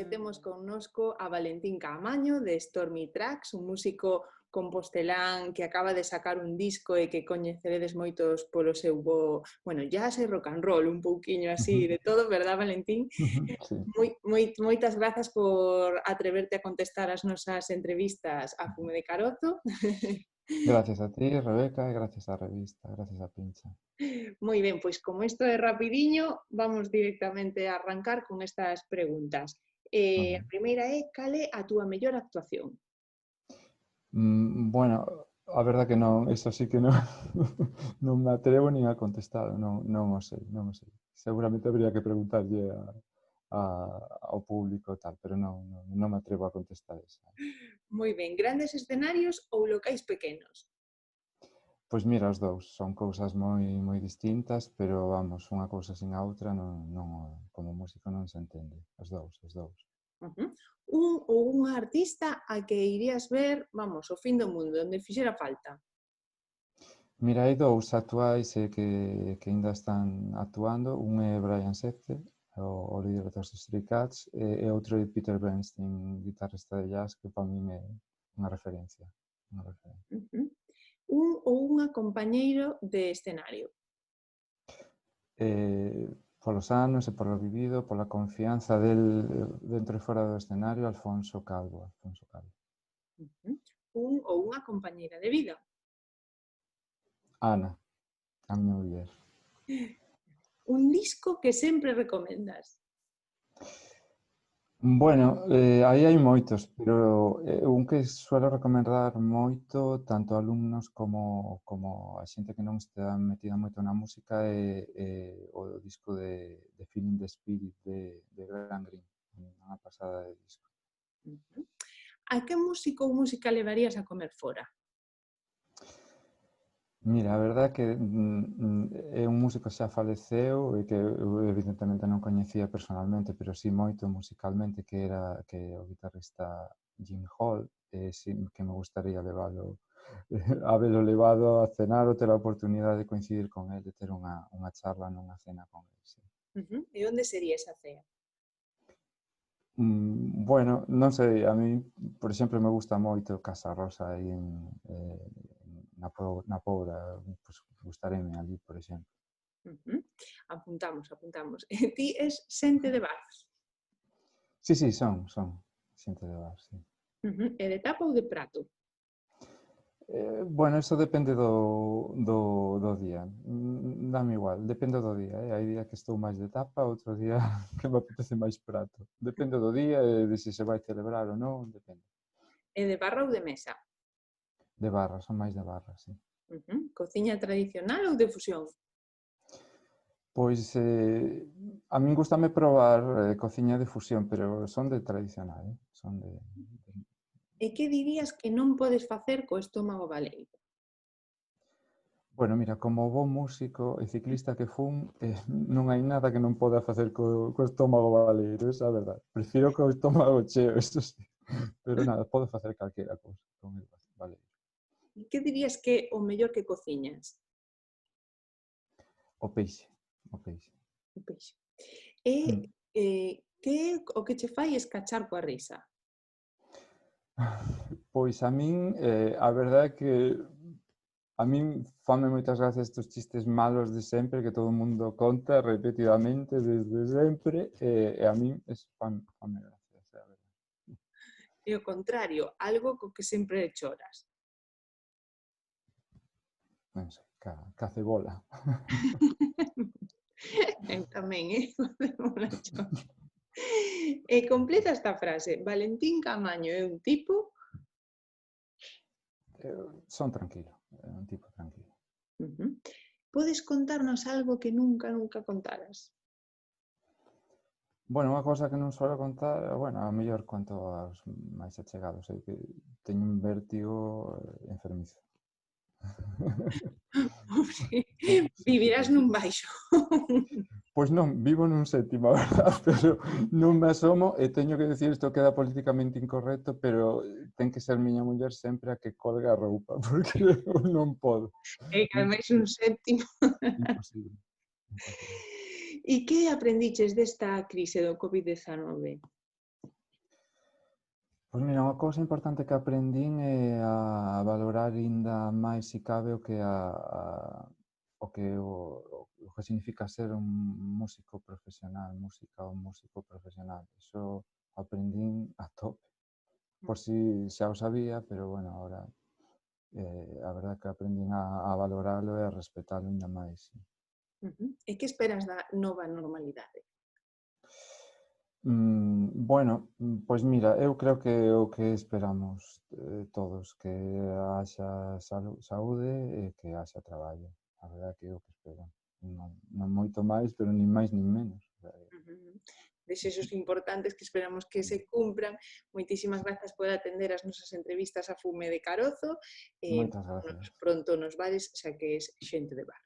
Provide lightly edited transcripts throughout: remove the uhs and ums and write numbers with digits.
temos connosco a Valentín Caamaño de Stormy Tracks, un músico compostelán que acaba de sacar un disco e que coñeceredes moitos polo seu bo, bueno, jazz e rock and roll, un pouquiño así de todo, verdad, Valentín? Sí. Moitas grazas por atreverte a contestar as nosas entrevistas a Fume de Carozo. Gracias a ti, Rebeca, e gracias á revista, gracias a Pincha. Moi ben, pois como isto é rapidiño, vamos directamente a arrancar con estas preguntas. A primeira é, cal é a túa mellor actuación? Bueno, a verdad que non, eso sí que non, non me atrevo nin a contestar, non o sei. Seguramente habría que preguntarlle ao público e tal, pero non me atrevo a contestar esa. Moi ben, grandes escenarios ou locais pequenos? Pois mira, os dous, son cousas moi distintas, pero vamos, unha cousa sin a outra como músico non se entende, os dous. Un ou unha artista a que irías ver, vamos, o fin do mundo, onde fixera falta? Mira, hai dous actuais que ainda están actuando, un é Brian Setzer, o líder dos Stray Cats, e outro é Peter Bernstein, guitarrista de jazz, que para min é unha referencia. Un ou unha compañeiro de escenario? Polos anos e polo vivido, pola confianza del dentro e fora do escenario, Alfonso Calvo. Un ou unha compañeira de vida? Ana, a miña muller. Un disco que sempre recomendas? Bueno, aí hai moitos, pero un que suelo recomendar moito, tanto a alumnos como a xente que non está metida moito na música, é o disco de Feeling the Spirit de Graham Greene, unha pasada de disco. A que músico ou música levarías a comer fora? Mira, a verdade é que é un músico que xa faleceu e que eu evidentemente non coñecía personalmente, pero sí moito musicalmente, que o guitarrista Jim Hall, sí, que me gustaría levalo, habelo levado a cenar ou ter a oportunidade de coincidir con ele, ter unha charla nunha cena con ele, sí. E onde sería esa cea? Bueno, non sei, a mí, por exemplo, me gusta moito Casa Rosa aí na Pobra, pues, gustaréme ali, por exemplo. Apuntamos. E ti és xente de bar? Sí, son xente de bar, sí. E de tapa ou de prato? Bueno, eso depende do día. Dame igual, depende do día. Hai día que estou máis de tapa, outro día que me apetece máis prato. Depende do día e de se vai celebrar ou non, depende. E de barra ou de mesa? De barra, son máis de barra, sí. Cociña tradicional ou de fusión? Pois a min gustame probar cociña de fusión, pero son de tradicional, son de... E que dirías que non podes facer co estómago baleiro? Bueno, mira, como bo músico e ciclista que fun, non hai nada que non poda facer co estómago baleiro, esa é a verdade. Prefiro co estómago cheo, isto sí. Pero nada, podo facer calquera cousa con el baleiro. E que dirías que o mellor que cociñas? O peixe. O peixe. E que é o que che fai escachar coa risa? Pois a min, a verdade é que a min fame moitas gracias estes chistes malos de sempre que todo o mundo conta repetidamente desde sempre e a min fame gracias, é a verdade. E o contrario, algo co que sempre choras? Non sei, ca cebola. Eu tamén, cebola choro. E completa esta frase. Valentín Caamaño é un tipo... Son tranquilo, é un tipo tranquilo. Podes contarnos algo que nunca contaras? Bueno, unha cousa que non suelo contar, bueno, a mellor conto aos máis achegados, é que teño un vértigo enfermizo. Vivirás nun baixo. Pois non, vivo nun sétimo, a verdad, pero non me asomo e teño que decir isto queda políticamente incorrecto, pero ten que ser miña muller sempre a que colga a roupa, porque eu non podo. E que ademais un sétimo. Imposible. E que aprendiches desta crise do COVID-19? Pois mira, unha cousa importante que aprendín é a valorar aínda máis, se cabe, o que significa ser un músico profesional, música ou músico profesional. Iso aprendín a tope. Por si xa o sabía, pero bueno, ahora a verdade que aprendín a valoralo e a respetalo aínda máis, sí. E que esperas da nova normalidade? Bueno, pois mira, eu creo que o que esperamos todos, que haxa saúde e que haxa traballo. A verdade que é o que espero. Non moito máis, pero nin máis nin menos. Desexos importantes que esperamos que se cumpran. Moitísimas grazas por atender as nosas entrevistas a Fume de Carozo e Moitas gracias. pronto nos bares, xa que és xente de bar.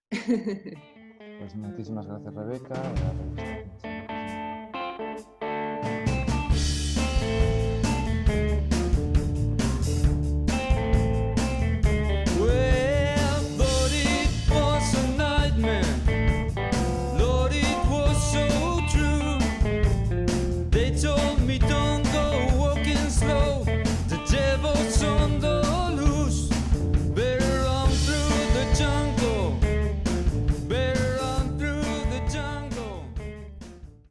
Pois moitísimas gracias, Rebeca, e a revista.